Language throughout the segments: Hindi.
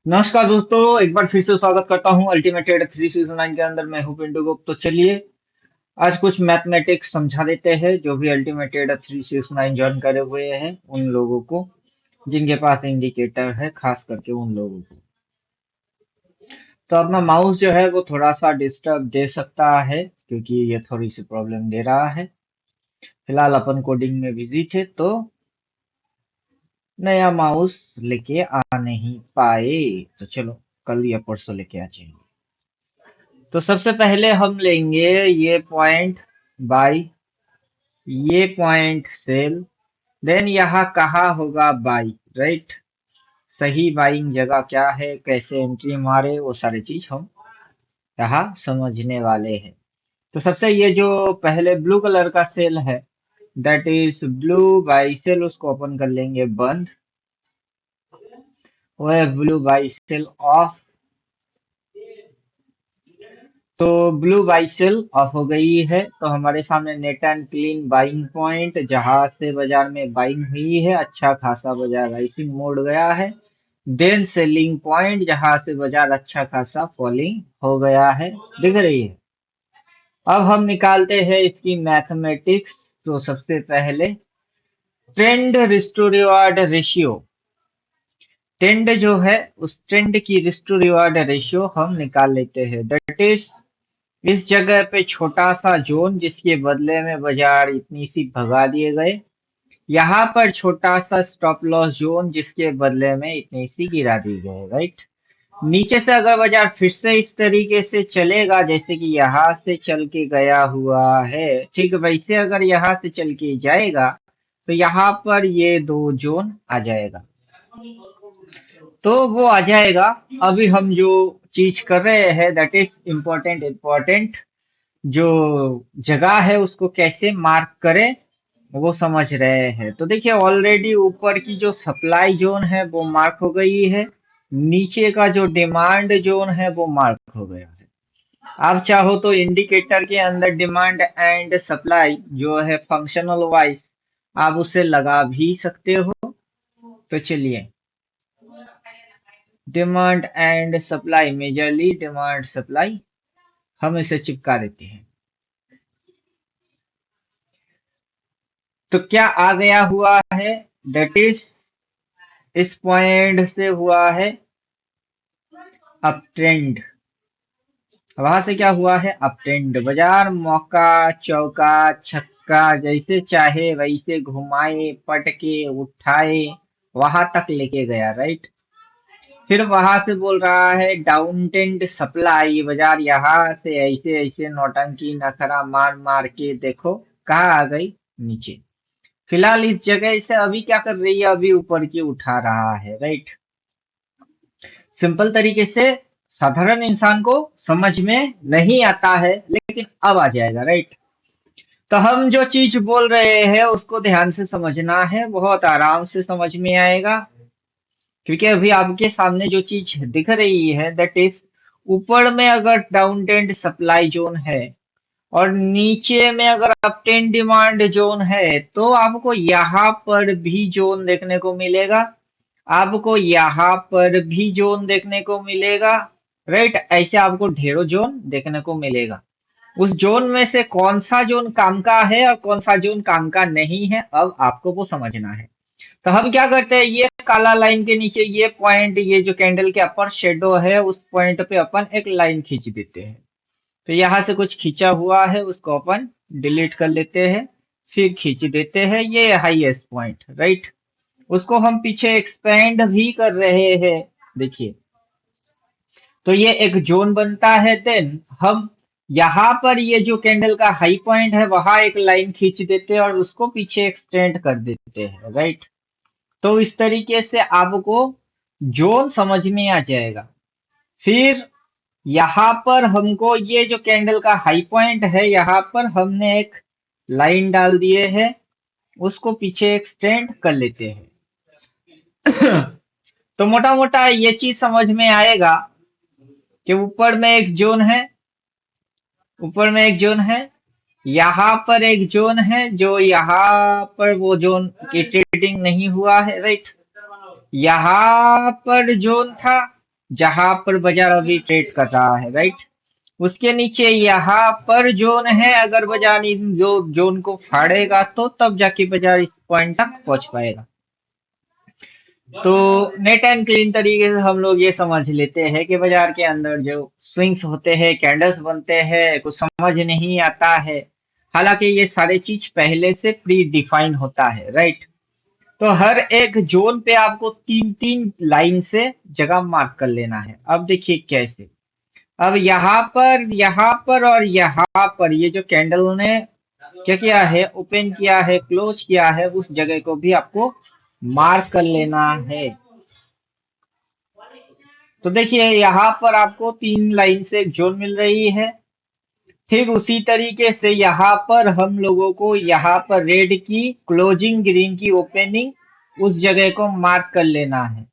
नमस्कार दोस्तों, एक बार फिर से स्वागत करता हूँ अल्टीमेट ट्रेडर 369 के अंदर। मैं हूँ पिंटू गुप्त। तो चलिए आज कुछ मैथमेटिक्स समझा देते हैं जो भी अल्टीमेट ट्रेडर 369 ज्वाइन करे हुए हैं उन लोगों को, जिनके पास इंडिकेटर है, खास करके उन लोगों को। तो अपना माउस जो है वो थोड़ा सा डिस्टर्ब दे सकता है क्योंकि ये थोड़ी सी प्रॉब्लम दे रहा है। फिलहाल अपन कोडिंग में बिजी थे तो नया माउस लेके आ नहीं पाए। तो चलो कल या परसों लेके आ जाएंगे। तो सबसे पहले हम लेंगे ये पॉइंट बाई, ये पॉइंट सेल, देन यहाँ कहाँ होगा बाई, राइट। सही बाइंग जगह क्या है, कैसे एंट्री मारे, वो सारी चीज हम यहाँ समझने वाले हैं। तो सबसे ये जो पहले ब्लू कलर का सेल है, that is blue buy sell, उसको ओपन कर लेंगे बंद। वो है ब्लू बाई सेल ऑफ। तो ब्लू बाई सेल ऑफ हो गई है तो हमारे सामने net and clean buying point, जहां से बाजार में बाइंग हुई है, अच्छा खासा बाजार राइसिंग मोड गया है। देन सेलिंग पॉइंट, जहां से बाजार अच्छा खासा फॉलिंग हो गया है, दिख रही है। अब हम निकालते हैं इसकी मैथमेटिक्स। तो सबसे पहले trend risk to reward ratio, trend जो है उस ट्रेंड की रिस्क टू रिवार्ड रेशियो हम निकाल लेते हैं। दैट इज इस जगह पे छोटा सा जोन जिसके बदले में बाजार इतनी सी भगा दिए गए, यहाँ पर छोटा सा स्टॉप लॉस जोन जिसके बदले में इतनी सी गिरा दी गए, राइट। नीचे से अगर बाजार फिर से इस तरीके से चलेगा जैसे कि यहाँ से चल के गया हुआ है, ठीक वैसे अगर यहाँ से चल के जाएगा तो यहाँ पर ये दो जोन आ जाएगा। तो वो आ जाएगा। अभी हम जो चीज कर रहे हैं दैट इज इम्पोर्टेंट जो जगह है उसको कैसे मार्क करें वो समझ रहे हैं। तो देखिए ऑलरेडी ऊपर की जो सप्लाई जोन है वो मार्क हो गई है, नीचे का जो डिमांड जोन है वो मार्क हो गया है। आप चाहो तो इंडिकेटर के अंदर डिमांड एंड सप्लाई जो है फंक्शनल वाइज आप उसे लगा भी सकते हो। तो चलिए demand and supply, majorly demand supply, हम इसे चिपका देते हैं। तो क्या आ गया हुआ है, दैट इज इस पॉइंट से हुआ है अप ट्रेंड, वहां से क्या हुआ है अप ट्रेंड। बाजार मौका चौका छक्का जैसे चाहे वैसे घुमाए पटके उठाए वहां तक लेके गया, राइट। फिर वहां से बोल रहा है डाउन ट्रेंड सप्लाई, बाजार यहाँ से ऐसे ऐसे नौटंकी नखरा मार मार के देखो कहाँ आ गई, नीचे। फिलहाल इस जगह से अभी क्या कर रही है, अभी ऊपर की उठा रहा है, राइट। सिंपल तरीके से साधारण इंसान को समझ में नहीं आता है लेकिन अब आ जाएगा, राइट। तो हम जो चीज बोल रहे हैं उसको ध्यान से समझना है, बहुत आराम से समझ में आएगा। क्योंकि अभी आपके सामने जो चीज दिख रही है दैट इज ऊपर में अगर डाउन ट्रेंड सप्लाई जोन है और नीचे में अगर अपट्रेंड डिमांड जोन है तो आपको यहाँ पर भी जोन देखने को मिलेगा, आपको यहाँ पर भी जोन देखने को मिलेगा, राइट। ऐसे आपको ढेरों जोन देखने को मिलेगा। उस जोन में से कौन सा जोन काम का है और कौन सा जोन काम का नहीं है अब आपको वो समझना है। तो हम क्या करते हैं, ये काला लाइन के नीचे ये पॉइंट, ये जो कैंडल के अपर शेडो है उस पॉइंट पे अपन एक लाइन खींच देते हैं। तो यहाँ से कुछ खींचा हुआ है उसको अपन डिलीट कर लेते हैं, फिर खींच देते हैं ये हाईएस्ट पॉइंट, राइट। उसको हम पीछे एक्सपेंड भी कर रहे हैं, देखिए। तो ये एक जोन बनता है। देन हम यहाँ पर ये जो कैंडल का हाई पॉइंट है वहां एक लाइन खींच देते हैं और उसको पीछे एक्सटेंड कर देते हैं, राइट। तो इस तरीके से आपको जोन समझ में आ जाएगा। फिर यहाँ पर हमको ये जो कैंडल का हाई पॉइंट है यहाँ पर हमने एक लाइन डाल दिए है, उसको पीछे एक्सटेंड कर लेते हैं। तो मोटा मोटा ये चीज समझ में आएगा कि ऊपर में एक जोन है, ऊपर में एक जोन है, यहाँ पर एक जोन है जो यहाँ पर वो जोन की ट्रेडिंग नहीं हुआ है, राइट। यहाँ पर जोन था, जहां पर बाजार अभी ट्रेड कर रहा है, राइट। उसके नीचे यहाँ पर जोन है, अगर बाजार इन जो जोन को फाड़ेगा तो तब जाके बाजार इस पॉइंट तक पहुंच पाएगा। तो नेट एंड क्लीन तरीके से हम लोग ये समझ लेते हैं कि बाजार के अंदर जो स्विंग्स होते हैं, कैंडल्स बनते हैं, कुछ समझ नहीं आता है। हालांकि ये सारे चीज पहले से प्री डिफाइन होता है, राइट। तो हर एक जोन पे आपको तीन तीन लाइन से जगह मार्क कर लेना है। अब देखिए कैसे। अब यहाँ पर और यहाँ पर ये जो कैंडल ने क्या किया है, ओपन किया है, क्लोज किया है, उस जगह को भी आपको मार्क कर लेना है। तो देखिए यहाँ पर आपको तीन लाइन से एक जोन मिल रही है। ठीक उसी तरीके से यहाँ पर हम लोगों को यहाँ पर रेड की क्लोजिंग, ग्रीन की ओपनिंग, उस जगह को मार्क कर लेना है।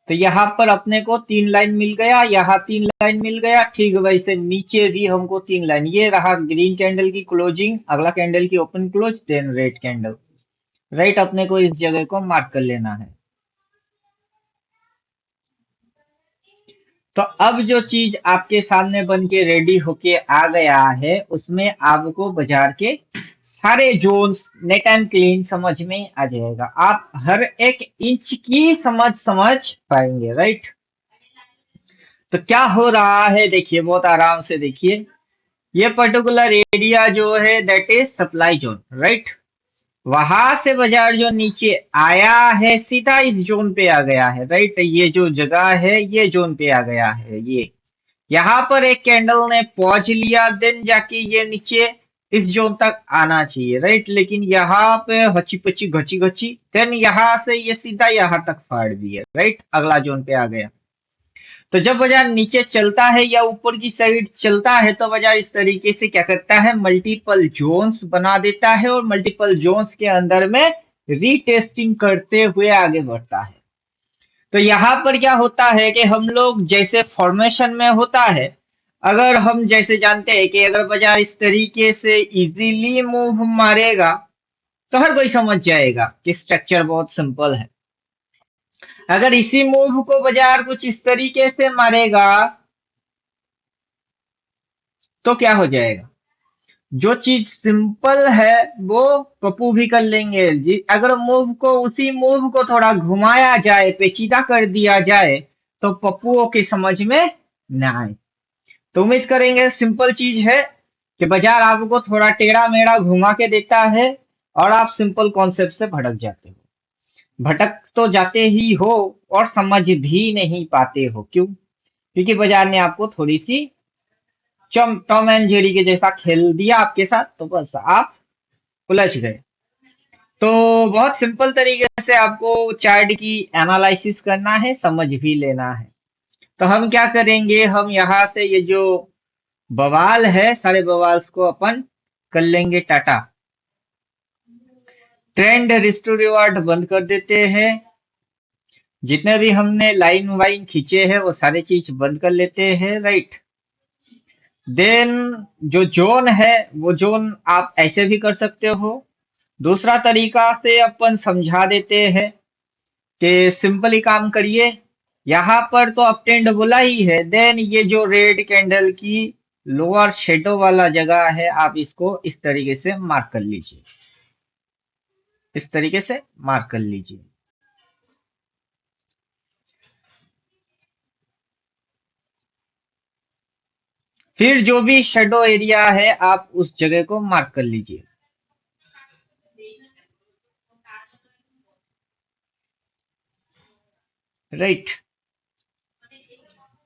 तो यहाँ पर अपने को तीन लाइन मिल गया, यहाँ तीन लाइन मिल गया। ठीक वैसे नीचे भी हमको तीन लाइन, ये रहा ग्रीन कैंडल की क्लोजिंग, अगला कैंडल की open close, then red candle, right. अपने को इस जगह को मार्क कर लेना है। तो अब जो चीज आपके सामने बन के रेडी होके आ गया है, उसमें आपको बाजार के सारे जोन्स नेट एंड क्लीन समझ में आ जाएगा। आप हर एक इंच की समझ पाएंगे, राइट। तो क्या हो रहा है देखिए, बहुत आराम से देखिए। ये पर्टिकुलर एरिया जो है that is supply zone, right. वहां से बाजार जो नीचे आया है सीधा इस जोन पे आ गया है, राइट। ये जो जगह है ये जोन पे आ गया है। ये यहाँ पर एक कैंडल ने पहुंच लिया, देन जाके ये नीचे इस जोन तक आना चाहिए, राइट। लेकिन यहाँ पे हची पची घची घची, देन यहाँ से ये सीधा यहाँ तक फाड़ दिया, राइट। अगला जोन पे आ गया। तो जब बाजार नीचे चलता है या ऊपर की साइड चलता है तो बाजार इस तरीके से क्या करता है, मल्टीपल जोन्स बना देता है और मल्टीपल जोन्स के अंदर में रीटेस्टिंग करते हुए आगे बढ़ता है। तो यहाँ पर क्या होता है कि हम लोग जैसे फॉर्मेशन में होता है, अगर हम जैसे जानते हैं कि अगर बाजार इस तरीके से इजीली मूव मारेगा तो हर कोई समझ जाएगा कि स्ट्रक्चर बहुत सिंपल है। अगर इसी मूव को बाजार कुछ इस तरीके से मारेगा तो क्या हो जाएगा। जो चीज सिंपल है वो पप्पू भी कर लेंगे जी। अगर मूव को, उसी मूव को थोड़ा घुमाया जाए, पेचीदा कर दिया जाए तो पप्पुओं की समझ में ना आए। तो उम्मीद करेंगे सिंपल चीज है कि बाजार आपको थोड़ा टेढ़ा मेढ़ा घुमा के देता है और आप सिंपल कॉन्सेप्ट से भटक जाते हो। भटक तो जाते ही हो और समझ भी नहीं पाते हो। क्यों? क्योंकि बाजार ने आपको थोड़ी सी टॉम एंड जेरी के जैसा खेल दिया आपके साथ, तो बस आप उलझ गए। तो बहुत सिंपल तरीके से आपको चार्ट की एनालिसिस करना है, समझ भी लेना है। तो हम क्या करेंगे, हम यहाँ से ये जो बवाल है सारे बवाल्स को अपन कर लेंगे टाटा। ट्रेंड रिस्टोर रिवार्ड बंद कर देते हैं। जितने भी हमने लाइन वाइन खींचे हैं वो सारे चीज बंद कर लेते हैं, राइट। देन जो जोन है वो जोन आप ऐसे भी कर सकते हो। दूसरा तरीका से अपन समझा देते हैं कि सिंपली काम करिए। यहाँ पर तो अप ट्रेंड बोला ही है, देन ये जो रेड कैंडल की लोअर शेडो वाला जगह है आप इसको इस तरीके से मार्क कर लीजिए, इस तरीके से मार्क कर लीजिए। फिर जो भी शेडो एरिया है आप उस जगह को मार्क कर लीजिए, राइट।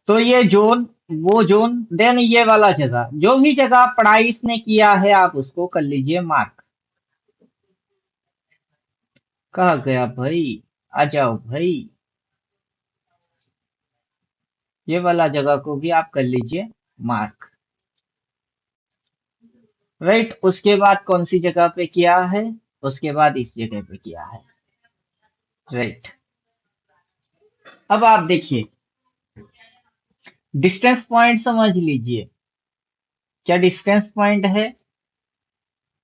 तो ये जोन, वो जोन, देन ये वाला जगह, जो भी जगह प्राइस ने किया है आप उसको कर लीजिए मार्क। कहा गया भाई, आ जाओ भाई। ये वाला जगह को भी आप कर लीजिए मार्क, राइट। उसके बाद कौन सी जगह पे किया है, उसके बाद इस जगह पे किया है, राइट। अब आप देखिए डिस्टेंस पॉइंट समझ लीजिए। क्या डिस्टेंस पॉइंट है,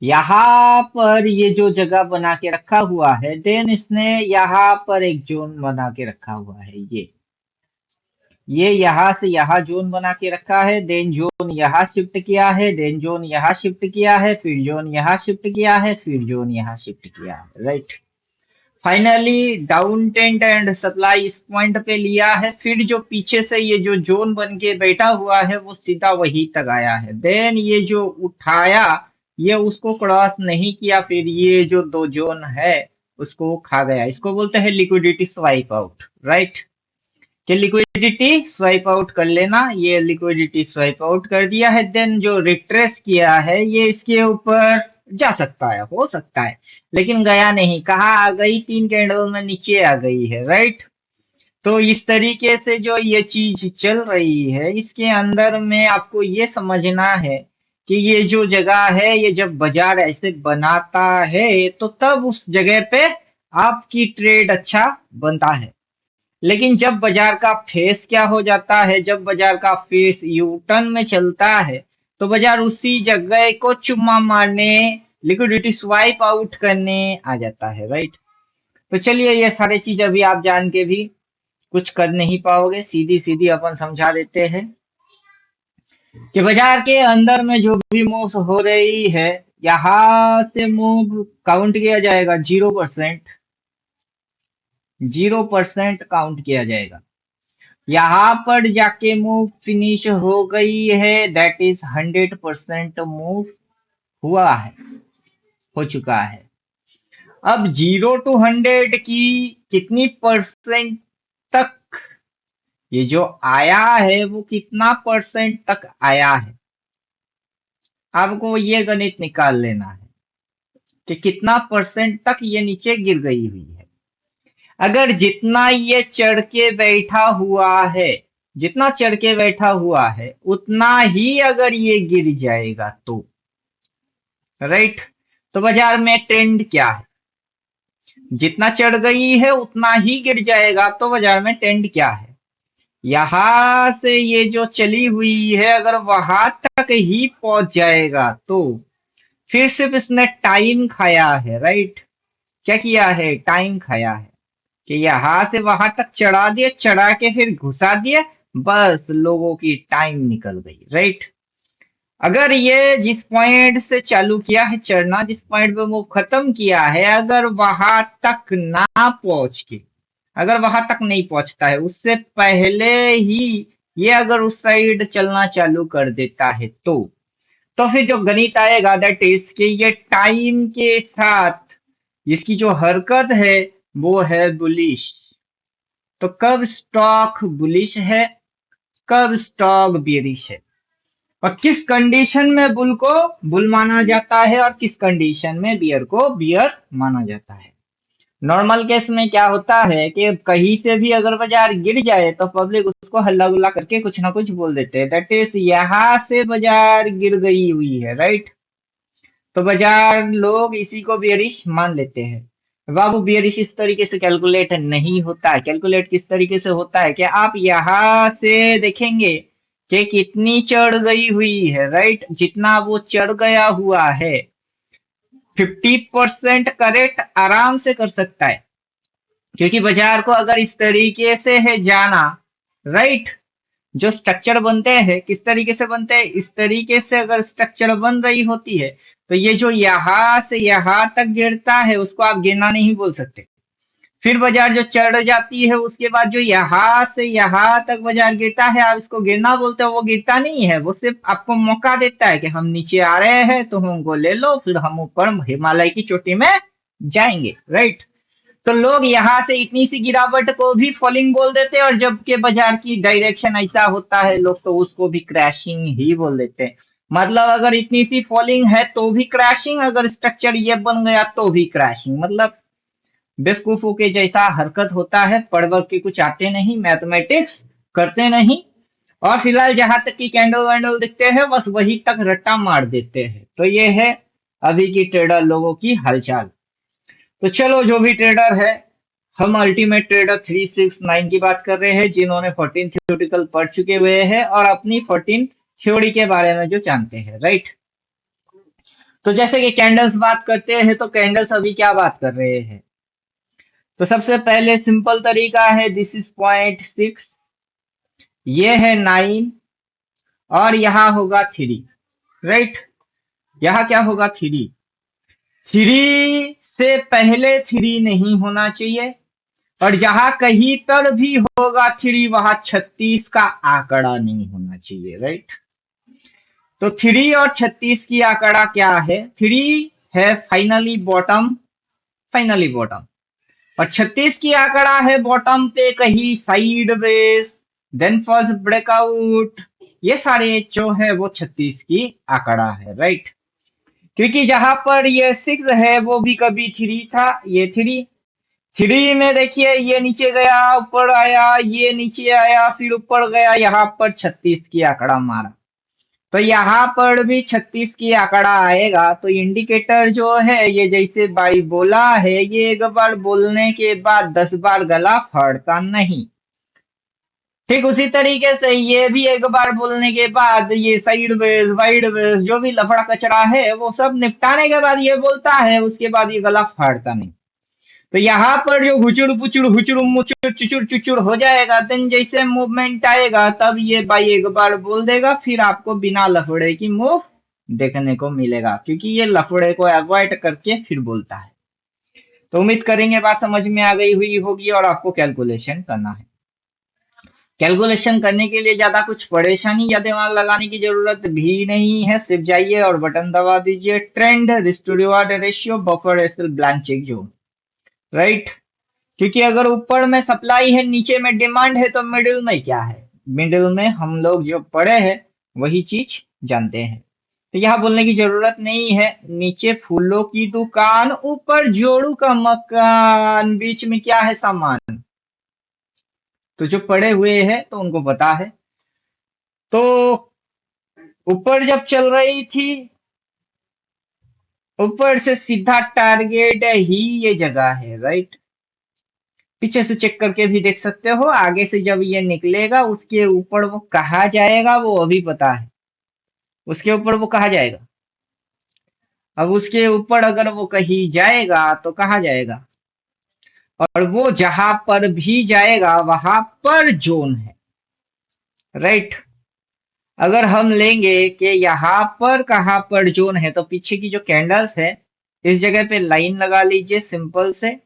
यहाँ पर ये जो जगह बना के रखा हुआ है, देन इसने यहाँ पर एक जोन बना के रखा हुआ है। ये यहाँ से यहाँ जोन बना के रखा है, देन जोन यहाँ शिफ्ट किया है, देन जोन यहाँ शिफ्ट किया है, फिर जोन यहाँ शिफ्ट किया है, फिर जोन यहाँ शिफ्ट किया है, right. Finally down tent and supply इस पॉइंट पे लिया है, फिर जो पीछे से ये जो जोन बन के बैठा हुआ है वो सीधा वही तक आया है, देन ये जो उठाया ये उसको क्रॉस नहीं किया, फिर ये जो दो जोन है उसको खा गया। इसको बोलते हैं लिक्विडिटी स्वाइप आउट, राइट। कि लिक्विडिटी स्वाइप आउट कर लेना, ये लिक्विडिटी स्वाइप आउट कर दिया है, देन जो रिट्रेस किया है ये इसके ऊपर जा सकता है, हो सकता है, लेकिन गया नहीं। कहाँ आ गई? 3 कैंडल में नीचे आ गई है, राइट। तो इस तरीके से जो ये चीज चल रही है इसके अंदर में आपको ये समझना है कि ये जो जगह है, ये जब बाजार ऐसे बनाता है तो तब उस जगह पे आपकी ट्रेड अच्छा बनता है। लेकिन जब बाजार का फेस क्या हो जाता है, जब बाजार का फेस यू टर्न में चलता है तो बाजार उसी जगह को चुम्मा मारने, लिक्विडिटी स्वाइप आउट करने आ जाता है, राइट। तो चलिए ये सारे चीज अभी आप जान के भी कुछ कर नहीं पाओगे, सीधी सीधी अपन समझा देते हैं कि बाजार के अंदर में जो भी मूव हो रही है, यहां से मूव काउंट किया जाएगा 0%, 0% काउंट किया जाएगा। यहाँ पर जाके मूव फिनिश हो गई है, दैट इज 100% मूव हुआ है, हो चुका है। अब 0 to 100 की कितनी परसेंट तक ये जो आया है वो कितना परसेंट तक आया है, आपको ये गणित निकाल लेना है कि कितना परसेंट तक ये नीचे गिर गई हुई है। अगर जितना ये चढ़ के बैठा हुआ है, जितना चढ़ के बैठा हुआ है उतना ही अगर ये गिर जाएगा तो, राइट। तो बाजार में ट्रेंड क्या है? जितना चढ़ गई है उतना ही गिर जाएगा, तो बाजार में ट्रेंड क्या है? यहां से ये जो चली हुई है अगर वहां तक ही पहुंच जाएगा तो फिर सिर्फ इसने टाइम खाया है, राइट। क्या किया है? टाइम खाया है कि यहाँ से वहां तक चढ़ा दिए, चढ़ा के फिर घुसा दिए, बस लोगों की टाइम निकल गई, राइट। अगर ये जिस पॉइंट से चालू किया है चढ़ना, जिस पॉइंट पे वो खत्म किया है, अगर वहां तक ना पहुंच के, अगर वहां तक नहीं पहुंचता है, उससे पहले ही ये अगर उस साइड चलना चालू कर देता है तो फिर जो गणित आएगा दैट इज कि ये टाइम के साथ इसकी जो हरकत है वो है बुलिश। तो कब स्टॉक बुलिश है, कब स्टॉक बेरिश है, और किस कंडीशन में बुल को बुल माना जाता है और किस कंडीशन में बियर को बियर माना जाता है। नॉर्मल केस में क्या होता है कि कहीं से भी अगर बाजार गिर जाए तो पब्लिक उसको हल्ला गुल्ला करके कुछ ना कुछ बोल देते हैं, दैट इज यहाँ से बाजार गिर गई हुई है, राइट। तो बाजार लोग इसी को बियरिश मान लेते हैं। बाबू बियरिश इस तरीके से कैलकुलेट नहीं होता है। कैलकुलेट किस तरीके से होता है कि आप यहाँ से देखेंगे कि कितनी चढ़ गई हुई है, राइट। जितना वो चढ़ गया हुआ है 50% करेक्ट आराम से कर सकता है, क्योंकि बाजार को अगर इस तरीके से है जाना, राइट। जो स्ट्रक्चर बनते हैं किस तरीके से बनते हैं, इस तरीके से अगर स्ट्रक्चर बन रही होती है तो ये जो यहाँ से यहाँ तक गिरता है उसको आप गिरना नहीं बोल सकते। फिर बाजार जो चढ़ जाती है उसके बाद जो यहाँ से यहाँ तक बाजार गिरता है आप इसको गिरना बोलते हो, वो गिरता नहीं है, वो सिर्फ आपको मौका देता है कि हम नीचे आ रहे हैं तो हमको ले लो, फिर हम ऊपर हिमालय की चोटी में जाएंगे, राइट। तो लोग यहाँ से इतनी सी गिरावट को भी फॉलिंग बोल देते हैं, और जबकि बाजार की डायरेक्शन ऐसा होता है लोग तो उसको भी क्रैशिंग ही बोल देते हैं। मतलब अगर इतनी सी फॉलिंग है तो भी क्रैशिंग, अगर स्ट्रक्चर ये बन गया तो भी क्रैशिंग। मतलब बेवकूफों के जैसा हरकत होता है, पढ़ वर्ग के कुछ आते नहीं, मैथमेटिक्स करते नहीं, और फिलहाल जहां तक की कैंडल वैंडल दिखते हैं बस वही तक रट्टा मार देते हैं। तो ये है अभी की ट्रेडर लोगों की हलचल। तो चलो जो भी ट्रेडर है, हम अल्टीमेट ट्रेडर 369 की बात कर रहे हैं जिन्होंने 14 थ्योरेटिकल पढ़ चुके हुए हैं और अपनी 14 थ्योरी के बारे में जो जानते हैं, राइट। तो जैसे कि कैंडल्स बात करते हैं तो कैंडल्स अभी क्या बात कर रहे हैं। तो सबसे पहले सिंपल तरीका है, दिस इज 0.6, ये है 9 और यहाँ होगा 3, राइट। यहाँ क्या होगा 3, 3 से पहले 3 नहीं होना चाहिए, और जहां कहीं पर भी होगा 3 वहां 36 का आंकड़ा नहीं होना चाहिए, राइट। तो 3 और 36 की आंकड़ा क्या है, 3 है फाइनली बॉटम, फाइनली बॉटम, और 36 की आंकड़ा है बॉटम पे कहीं side base, then first breakout, ये सारे जो है वो 36 की आंकड़ा है, राइट। क्योंकि जहां पर ये 6 है वो भी कभी 3 था, ये 3 में देखिए ये नीचे गया, ऊपर आया, ये नीचे आया, फिर ऊपर गया, यहाँ पर 36 की आंकड़ा मारा, तो यहाँ पर भी 36 की आंकड़ा आएगा। तो इंडिकेटर जो है ये जैसे बाई बोला है, ये एक बार बोलने के बाद 10 बार गला फाड़ता नहीं। ठीक उसी तरीके से ये भी एक बार बोलने के बाद ये साइड वेज वाइड वेज जो भी लफड़ा कचड़ा है वो सब निपटाने के बाद ये बोलता है, उसके बाद ये गला फाड़ता नहीं। तो यहाँ पर जो हुचुड़ पुचुड़ हुचुड़ मुचुड़ चुचुड़ चुचुड़ हो जाएगा, देन जैसे मूवमेंट आएगा तब ये बाई एक बार बोल देगा, फिर आपको बिना लफड़े की मूव देखने को मिलेगा, क्योंकि ये लफड़े को अवॉइड करके फिर बोलता है। तो उम्मीद करेंगे बात समझ में आ गई हुई होगी और आपको कैलकुलेशन करना है। कैलकुलेशन करने के लिए ज्यादा कुछ परेशानी या दिमाग लगाने की जरूरत भी नहीं है, सिर्फ जाइए और बटन दबा दीजिए, trend, risk to reward ratio, buffer SL, blank check zone, right. क्योंकि अगर ऊपर में सप्लाई है नीचे में डिमांड है तो मिडिल में क्या है, मिडिल में हम लोग जो पढ़े हैं वही चीज जानते हैं। तो यहाँ बोलने की जरूरत नहीं है, नीचे फूलों की दुकान, ऊपर जोड़ू का मकान, बीच में क्या है सामान, तो जो पढ़े हुए हैं तो उनको पता है। तो ऊपर जब चल रही थी, ऊपर से सीधा टारगेट ही ये जगह है, राइट। पीछे से चेक करके भी देख सकते हो, आगे से जब ये निकलेगा उसके ऊपर वो कहा जाएगा वो अभी पता है, उसके ऊपर वो कहा जाएगा। अब उसके ऊपर अगर वो कहीं जाएगा तो कहा जाएगा, और वो जहां पर भी जाएगा वहां पर जोन है, राइट। अगर हम लेंगे कि यहाँ पर कहाँ पर जोन है, तो पीछे की जो कैंडल्स है इस जगह पे लाइन लगा लीजिए सिंपल से,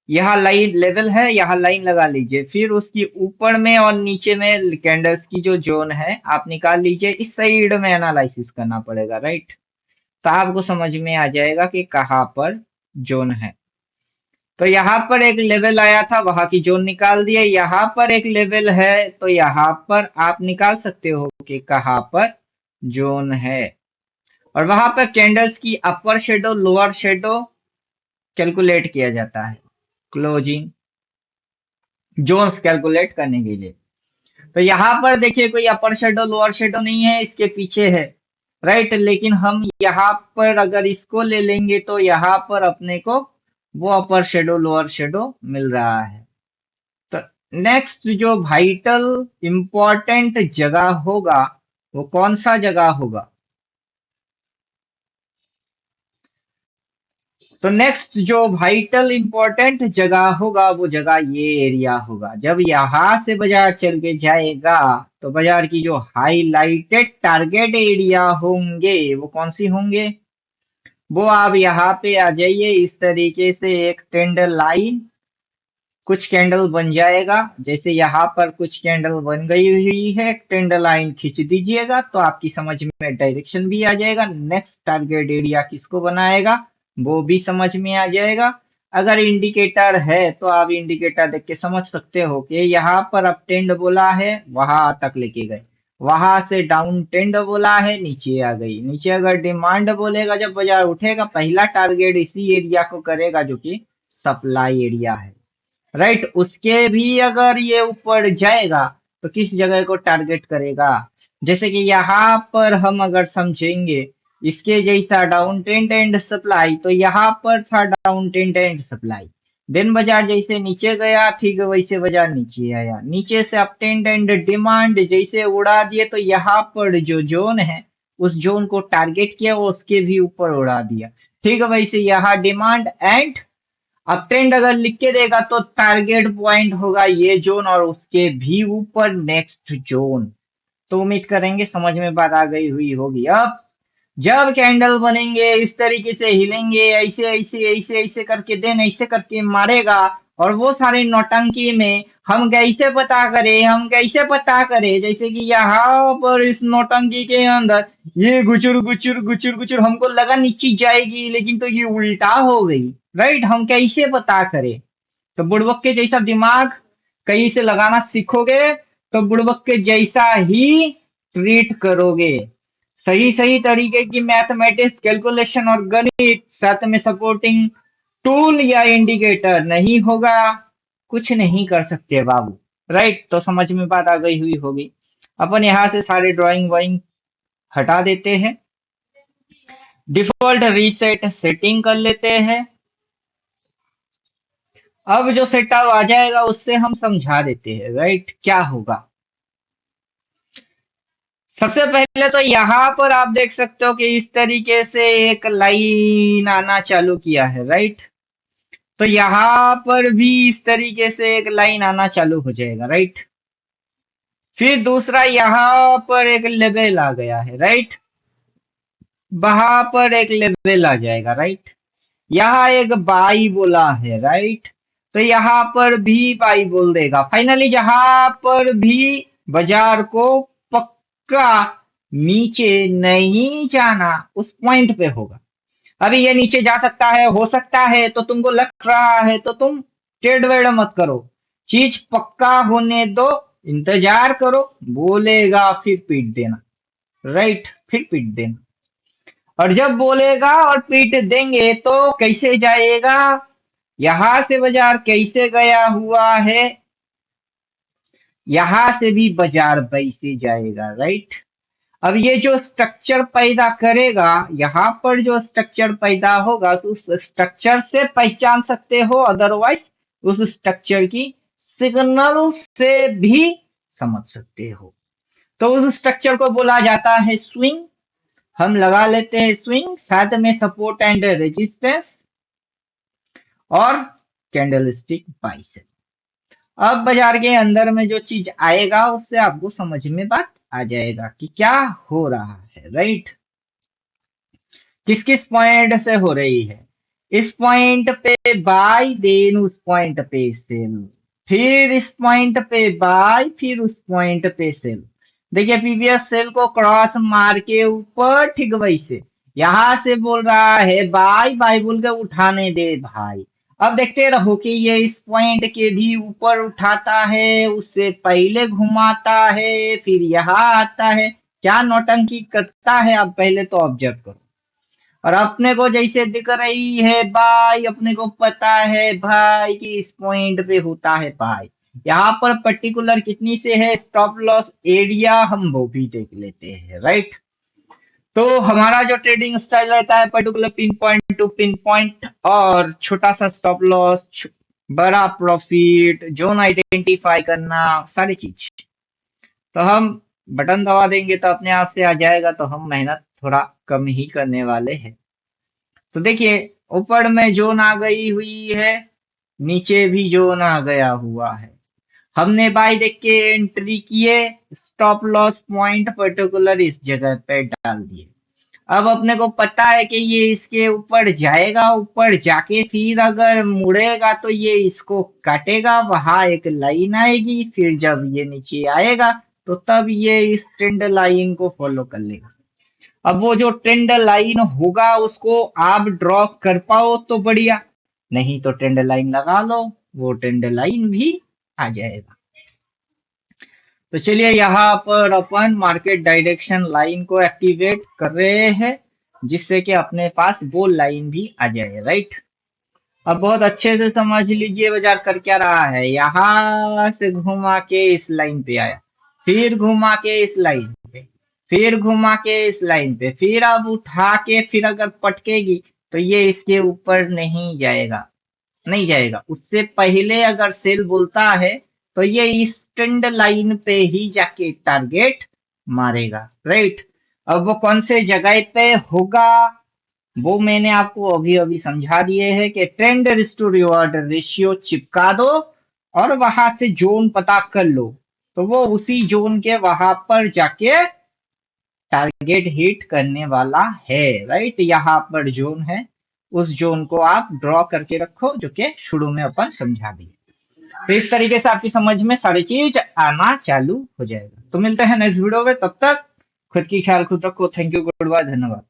यहाँ लाइन लेवल है, यहाँ लाइन लगा लीजिए, फिर उसकी ऊपर में और नीचे में कैंडल्स की जो जोन है आप निकाल लीजिए, इस साइड में एनालिसिस करना पड़ेगा, राइट। तो आपको समझ में आ जाएगा कि कहाँ पर जोन है। तो यहाँ पर एक लेवल आया था, वहां की जोन निकाल दिए, यहाँ पर एक लेवल है तो यहाँ पर आप निकाल सकते हो कि कहाँ पर जोन है, और वहां पर कैंडल्स की अपर शेडो लोअर शेडो कैलकुलेट किया जाता है, क्लोजिंग जोन्स कैलकुलेट करने के लिए। तो यहाँ पर देखिए कोई अपर शेडो लोअर शेडो नहीं है, इसके पीछे है, राइट। लेकिन हम यहाँ पर अगर इसको ले लेंगे तो यहाँ पर अपने को वो अपर शेडो लोअर शेडो मिल रहा है। तो नेक्स्ट जो वाइटल इंपॉर्टेंट जगह होगा वो कौन सा जगह होगा, तो नेक्स्ट जो वाइटल इंपॉर्टेंट जगह होगा वो जगह ये एरिया होगा। जब यहां से बाजार चल के जाएगा तो बाजार की जो हाईलाइटेड टारगेट एरिया होंगे वो कौन सी होंगे, वो आप यहाँ पे आ जाइए, इस तरीके से एक ट्रेंड लाइन कुछ कैंडल बन जाएगा, जैसे यहाँ पर कुछ कैंडल बन गई हुई है, ट्रेंड लाइन खींच दीजिएगा तो आपकी समझ में डायरेक्शन भी आ जाएगा, नेक्स्ट टारगेट एरिया किसको बनाएगा वो भी समझ में आ जाएगा। अगर इंडिकेटर है तो आप इंडिकेटर देख के समझ सकते हो कि यहाँ पर अप ट्रेंड बोला है वहां तक लेके गए, वहां से डाउन ट्रेंड बोला है नीचे आ गई, नीचे अगर डिमांड बोलेगा जब बाजार उठेगा पहला टारगेट इसी एरिया को करेगा जो कि सप्लाई एरिया है, राइट। उसके भी अगर ये ऊपर जाएगा तो किस जगह को टारगेट करेगा, जैसे कि यहाँ पर हम अगर समझेंगे इसके जैसा डाउन ट्रेंड एंड सप्लाई, तो यहाँ पर था down trend and supply, then बाजार जैसे नीचे गया ठीक वैसे बाजार नीचे आया, नीचे से अप ट्रेंड एंड डिमांड जैसे उड़ा दिए, तो यहाँ पर जो जोन है उस जोन को टारगेट किया, वो उसके भी ऊपर उड़ा दिया। ठीक है, वैसे यहाँ डिमांड एंड अब ट्रेंड अगर लिख के देगा तो टारगेट पॉइंट होगा ये जोन और उसके भी ऊपर नेक्स्ट जोन। तो उम्मीद करेंगे समझ में बात आ गई हुई होगी। अब जब कैंडल बनेंगे इस तरीके से हिलेंगे, ऐसे ऐसे ऐसे ऐसे करके देन ऐसे करके मारेगा, और वो सारे नौटंकी में हम कैसे पता करें, हम कैसे पता करें, जैसे कि यहाँ पर इस नौटंकी के अंदर ये गुचुर गुचुर गुचुर गुचुर हमको लगा नीचे जाएगी, लेकिन तो ये उल्टा हो गई। राइट, हम कैसे पता करें? तो बुड़बक के जैसा दिमाग कहीं से लगाना सीखोगे तो बुड़बक के जैसा ही ट्रीट करोगे। सही सही तरीके की मैथमेटिक्स कैलकुलेशन और गणित साथ में सपोर्टिंग टूल या इंडिकेटर नहीं होगा, कुछ नहीं कर सकते बाबू। राइट, तो समझ में बात आ गई हुई होगी। अपन यहाँ से सारे ड्राइंग वाइंग हटा देते हैं, डिफॉल्ट रीसेट सेटिंग कर लेते हैं। अब जो सेटअप आ जाएगा उससे हम समझा देते हैं। राइट, क्या होगा? सबसे पहले तो यहाँ पर आप देख सकते हो कि इस तरीके से एक लाइन आना चालू किया है। राइट, तो यहाँ पर भी इस तरीके से एक लाइन आना चालू हो जाएगा। राइट, फिर दूसरा यहाँ पर एक लेवल आ गया है। राइट, वहां पर एक लेवल आ जाएगा। राइट, यहाँ एक बाई बोला है। राइट, तो यहाँ पर भी बाई बोल देगा। फाइनली यहाँ पर भी बाजार को पक्का नीचे नहीं जाना, उस पॉइंट पे होगा। अभी ये नीचे जा सकता है, हो सकता है, तो तुमको लग रहा है तो तुम ट्रेड वेड मत करो, चीज पक्का होने दो, इंतजार करो, बोलेगा फिर पीट देना। राइट, फिर पीट देना। और जब बोलेगा और पीट देंगे तो कैसे जाएगा, यहां से बाजार कैसे गया हुआ है, यहां से भी बाजार वैसे जाएगा। राइट, अब ये जो स्ट्रक्चर पैदा करेगा, यहाँ पर जो स्ट्रक्चर पैदा होगा उस स्ट्रक्चर से पहचान सकते हो, अदरवाइज उस स्ट्रक्चर की सिग्नल से भी समझ सकते हो। तो उस स्ट्रक्चर को बोला जाता है स्विंग। हम लगा लेते हैं स्विंग, साथ में सपोर्ट एंड रेजिस्टेंस और कैंडलस्टिक बाइसेप। अब बाजार के अंदर में जो चीज आएगा उससे आपको समझ में बात आ जाएगा कि क्या हो रहा है। राइट, किस किस पॉइंट से हो रही है। इस पॉइंट पे बाय, देन उस पॉइंट पे सेल, फिर इस पॉइंट पे बाय, फिर उस पॉइंट पे सेल। देखिए प्रीवियस सेल को क्रॉस मार के ऊपर, ठीक वैसे यहां से बोल रहा है बाय, बाय बोल के उठाने दे भाई। अब देखते रहो कि ये इस पॉइंट के भी ऊपर उठाता है, उससे पहले घुमाता है, फिर यहाँ आता है, क्या नौटंकी करता है आप पहले तो ऑब्जर्व करो। और अपने को जैसे दिख रही है भाई, अपने को पता है भाई कि इस पॉइंट पे होता है भाई। यहाँ पर पर्टिकुलर कितनी से है स्टॉप लॉस एरिया, हम वो भी देख लेते हैं। राइट, तो हमारा जो ट्रेडिंग स्टाइल रहता है particular pin point two pin point, और छोटा सा स्टॉप लॉस, बड़ा प्रॉफिट, जोन आइडेंटिफाई करना, सारी चीज। तो हम बटन दबा देंगे तो अपने आप से आ जाएगा, तो हम मेहनत थोड़ा कम ही करने वाले हैं। तो देखिए ऊपर में जोन आ गई हुई है, नीचे भी जोन आ गया हुआ है। हमने बाय देख के एंट्री किए, स्टॉप लॉस पॉइंट पर्टिकुलर इस जगह पे डाल दिए। अब अपने को पता है कि ये इसके ऊपर जाएगा, ऊपर जाके फिर अगर मुड़ेगा तो ये इसको काटेगा, वहां एक लाइन आएगी, फिर जब ये नीचे आएगा तो तब ये इस ट्रेंड लाइन को फॉलो कर लेगा। अब वो जो ट्रेंड लाइन होगा उसको आप ड्रॉ कर पाओ तो बढ़िया, नहीं तो ट्रेंड लाइन लगा लो, वो ट्रेंड लाइन भी आ जाएगा। तो चलिए यहाँ पर अपन मार्केट डायरेक्शन लाइन को एक्टिवेट कर रहे हैं, जिससे कि अपने पास वो लाइन भी आ जाए। राइट, अब बहुत अच्छे से समझ लीजिए बाजार कर क्या रहा है। यहाँ से घुमा के इस लाइन पे आया, फिर घुमा के इस लाइन पे, फिर घुमा के इस लाइन पे, फिर अब उठा के फिर अगर पटकेगी तो ये इसके ऊपर नहीं जाएगा, नहीं जाएगा। उससे पहले अगर सेल बोलता है तो ये इस ट्रेंड लाइन पे ही जाके टारगेट मारेगा। राइट, अब वो कौन से जगह पे होगा वो मैंने आपको अभी अभी समझा दिए है कि ट्रेंड रिस्टो रिवॉर्ड रेशियो चिपका दो और वहां से जोन पता कर लो, तो वो उसी जोन के वहां पर जाके टारगेट हिट करने वाला है। राइट, यहाँ पर जोन है, उस जोन को आप ड्रॉ करके रखो जो कि शुरू में अपन समझा दिए। तो इस तरीके से आपकी समझ में सारी चीज आना चालू हो जाएगा। तो मिलते हैं नेक्स्ट वीडियो में, तब तक खुद की ख्याल खुद रखो। थैंक यू, गुड बाय, धन्यवाद।